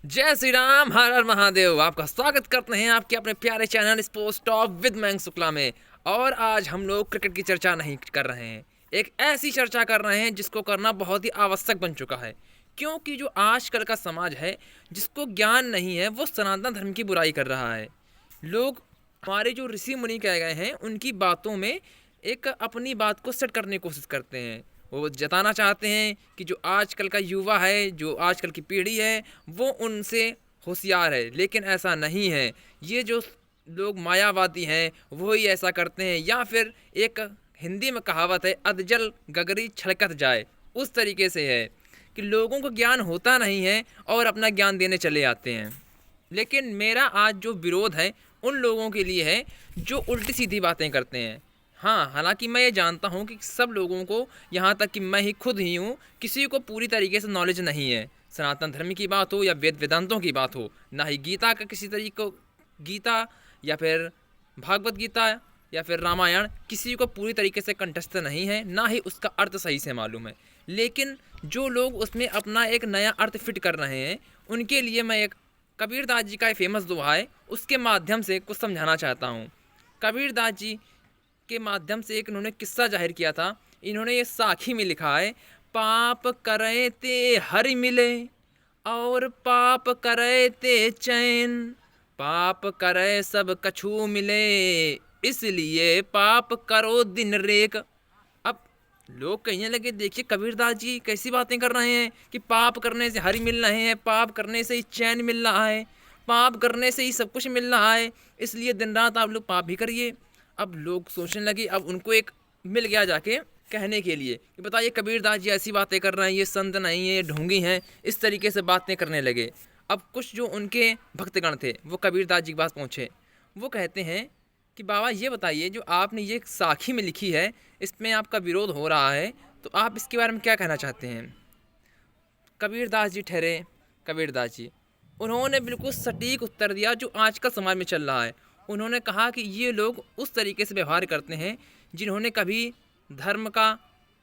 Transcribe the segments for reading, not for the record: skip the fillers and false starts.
जय श्री राम, हर हर महादेव। आपका स्वागत करते हैं आपके अपने प्यारे channel sports top with Mayank Shukla में। और आज हम लोग क्रिकेट की चर्चा नहीं कर रहे हैं, एक ऐसी चर्चा कर रहे हैं जिसको करना बहुत ही आवश्यक बन चुका है। क्योंकि जो आजकल का समाज है, जिसको ज्ञान नहीं है, वो सनातन धर्म की बुराई कर रहा है। लोग हमारे जो ऋषि मुनि कहे गए हैं, उनकी बातों में एक अपनी बात को सेट करने की कोशिश करते हैं। वो जताना चाहते हैं कि जो आजकल का युवा है, जो आजकल की पीढ़ी है, वो उनसे होशियार है, लेकिन ऐसा नहीं है। ये जो लोग मायावादी हैं, वो ही ऐसा करते हैं। या फिर एक हिंदी में कहावत है, अधजल गगरी छलकत जाए, उस तरीके से है कि लोगों को ज्ञान होता नहीं है और अपना ज्ञान देने चले आते हैं। लेकिन मेरा आज जो विरोध है उन लोगों के लिए है जो उल्टी सीधी बातें करते हैं। हाँ, हालांकि मैं ये जानता हूँ कि सब लोगों को, यहाँ तक कि मैं ही खुद ही हूँ, किसी को पूरी तरीके से नॉलेज नहीं है। सनातन धर्म की बात हो या वेद वेदांतों की बात हो, ना ही गीता का किसी तरीके को, गीता या फिर भागवत गीता या फिर रामायण, किसी को पूरी तरीके से कंठस्थ नहीं है, ना ही उसका अर्थ सही से मालूम है। लेकिन जो लोग उसमें अपना एक नया अर्थ फिट कर रहे हैं, उनके लिए मैं एक कबीरदास जी का एक फेमस दोहा है, उसके माध्यम से कुछ समझाना चाहता हूँ। कबीरदास जी के माध्यम से एक इन्होंने किस्सा जाहिर किया था। इन्होंने ये साखी में लिखा है, पाप करे ते हरि मिले और पाप करे ते चैन, पाप करे सब कछु मिले, इसलिए पाप करो दिन रेक। अब लोग कहने लगे, देखिए कबीरदास जी कैसी बातें कर रहे हैं कि पाप करने से हरि मिल रहे हैं, पाप करने से ही चैन मिल रहा है, पाप करने से ही सब कुछ मिल रहा है, इसलिए दिन रात आप लोग पाप भी करिए। अब लोग सोचने लगे, अब उनको एक मिल गया जाके कहने के लिए कि बताइए कबीरदास जी ऐसी बातें कर रहे हैं, ये संत नहीं है, ये ढोंगी हैं, इस तरीके से बातें करने लगे। अब कुछ जो उनके भक्तगण थे वो कबीरदास जी के पास पहुँचे। वो कहते हैं कि बाबा ये बताइए, जो आपने ये साखी में लिखी है, इसमें आपका विरोध हो रहा है, तो आप इसके बारे में क्या कहना चाहते हैं। कबीरदास जी ठहरे। कबीरदास जी, उन्होंने बिल्कुल सटीक उत्तर दिया जो आज का समाज में चल रहा है। उन्होंने कहा कि ये लोग उस तरीके से व्यवहार करते हैं जिन्होंने कभी धर्म का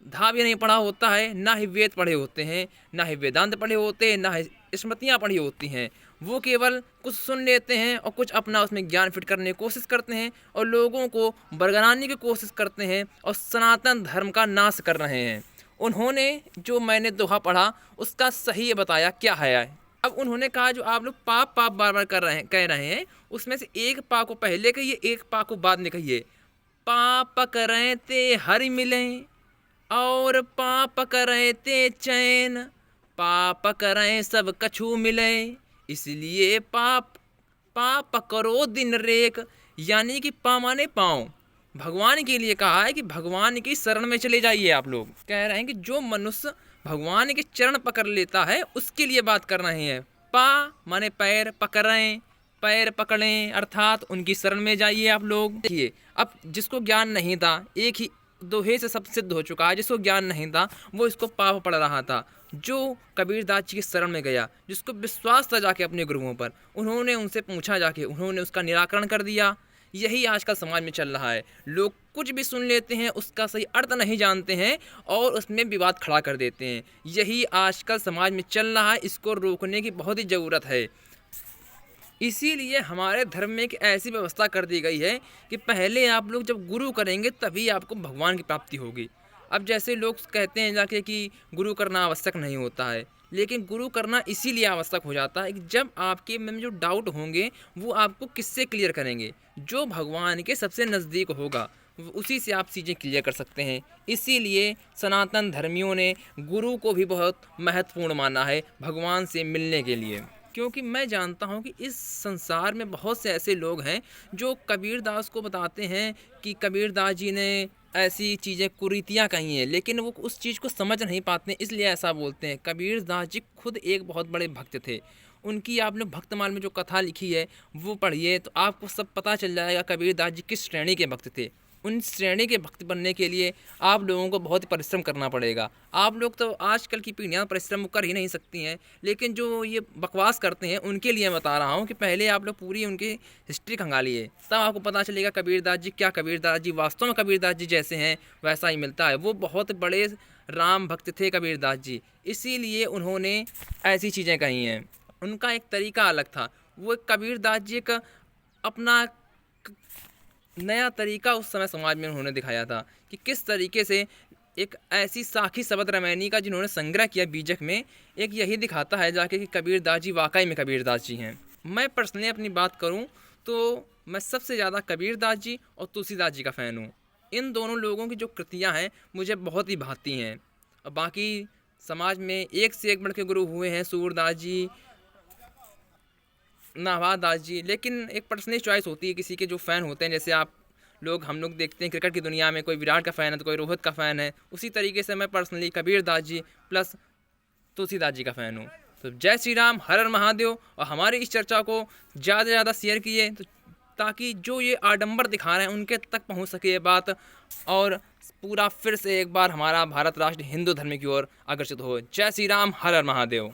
धा भी नहीं पढ़ा होता है, ना ही वेद पढ़े होते हैं, ना ही वेदांत पढ़े होते हैं, ना ही स्मृतियाँ पढ़ी होती हैं। वो केवल कुछ सुन लेते हैं और कुछ अपना उसमें ज्ञान फिट करने की कोशिश करते हैं और लोगों को बरगलाने की कोशिश करते हैं और सनातन धर्म का नाश कर रहे हैं। उन्होंने जो मैंने दोहा पढ़ा उसका सही बताया क्या है। अब उन्होंने कहा, जो आप लोग पाप पाप बार बार कह रहे हैं, उसमें से एक पाप को पहले कहिए, एक पाप को बाद में कहिए। पाप करें ते हरि मिलें और पाप करें ते चैन, पाप करें सब कछु मिले, इसलिए पाप पाप करो दिन रेक। यानी कि पा माने पाँव, भगवान के लिए कहा है कि भगवान की शरण में चले जाइए। आप लोग कह रहे हैं कि जो मनुष्य भगवान के चरण पकड़ लेता है उसके लिए बात कर रहे हैं। पा माने पैर, पकड़ें पैर पकड़ें, अर्थात उनकी शरण में जाइए। आप लोग देखिए, अब जिसको ज्ञान नहीं था, एक ही दोहे से सब सिद्ध हो चुका है, जिसको ज्ञान नहीं था वो इसको पाप पढ़ रहा था। जो कबीरदास जी की शरण में गया, जिसको विश्वास था जाके अपने गुरुओं पर, उन्होंने उनसे पूछा जाके, उन्होंने उसका निराकरण कर दिया। यही आजकल समाज में चल रहा है। लोग कुछ भी सुन लेते हैं, उसका सही अर्थ नहीं जानते हैं और उसमें विवाद खड़ा कर देते हैं। यही आजकल समाज में चल रहा है, इसको रोकने की बहुत ही ज़रूरत है। इसीलिए हमारे धर्म में एक ऐसी व्यवस्था कर दी गई है कि पहले आप लोग जब गुरु करेंगे तभी आपको भगवान की प्राप्ति होगी। अब जैसे लोग कहते हैं जाके कि गुरु करना आवश्यक नहीं होता है, लेकिन गुरु करना इसीलिए आवश्यक हो जाता है कि जब आपके मन में जो डाउट होंगे वो आपको किससे क्लियर करेंगे, जो भगवान के सबसे नज़दीक होगा, उसी से आप चीज़ें क्लियर कर सकते हैं। इसीलिए सनातन धर्मियों ने गुरु को भी बहुत महत्वपूर्ण माना है भगवान से मिलने के लिए। क्योंकि मैं जानता हूँ कि इस संसार में बहुत से ऐसे लोग हैं जो कबीरदास को बताते हैं कि कबीरदास जी ने ऐसी चीज़ें कुरीतियाँ कही हैं, लेकिन वो उस चीज़ को समझ नहीं पाते हैं, इसलिए ऐसा बोलते हैं। कबीरदास जी खुद एक बहुत बड़े भक्त थे। उनकी आपने भक्तमाल में जो कथा लिखी है वो पढ़िए तो आपको सब पता चल जाएगा कबीरदास जी किस श्रेणी के भक्त थे। उन श्रेणी के भक्त बनने के लिए आप लोगों को बहुत परिश्रम करना पड़ेगा। आप लोग तो आजकल की पीढ़ियाँ परिश्रम कर ही नहीं सकती हैं, लेकिन जो ये बकवास करते हैं उनके लिए मैं बता रहा हूँ कि पहले आप लोग पूरी उनकी हिस्ट्री खंगालिए, तब आपको पता चलेगा कबीरदास जी क्या, कबीरदास जी वास्तव में कबीरदास जी जैसे हैं वैसा ही मिलता है। वो बहुत बड़े राम भक्त थे कबीरदास जी, इसीलिए उन्होंने ऐसी चीज़ें कही हैं। उनका एक तरीका अलग था। वो एक कबीरदास जी का अपना नया तरीका उस समय समाज में उन्होंने दिखाया था कि किस तरीके से एक ऐसी साखी शबद रामायणी का जिन्होंने संग्रह किया बीजक में, एक यही दिखाता है जाके कि कबीरदास जी वाकई में कबीरदास जी हैं। मैं पर्सनली अपनी बात करूं तो मैं सबसे ज़्यादा कबीरदास जी और तुलसीदास जी का फ़ैन हूं। इन दोनों लोगों की जो कृतियां हैं मुझे बहुत ही भाती हैं। और बाकी समाज में एक से एक बढ़ के गुरु हुए हैं, सूरदास जी, नाभादास दास जी, लेकिन एक पर्सनल चॉइस होती है किसी के जो फ़ैन होते हैं। जैसे हम लोग देखते हैं क्रिकेट की दुनिया में कोई विराट का फ़ैन है तो कोई रोहित का फ़ैन है, उसी तरीके से मैं पर्सनली कबीर दास जी प्लस तुलसीदास जी का फ़ैन हूँ। तो जय श्री राम, हर हर महादेव। और हमारी इस चर्चा को ज़्यादा से ज़्यादा शेयर कीजिए तो ताकि जो ये आडंबर दिखा रहे हैं उनके तक पहुँच सके ये बात, और पूरा फिर से एक बार हमारा भारत राष्ट्र हिंदू धर्म की ओर अग्रसर हो। जय श्री राम, हर हर महादेव।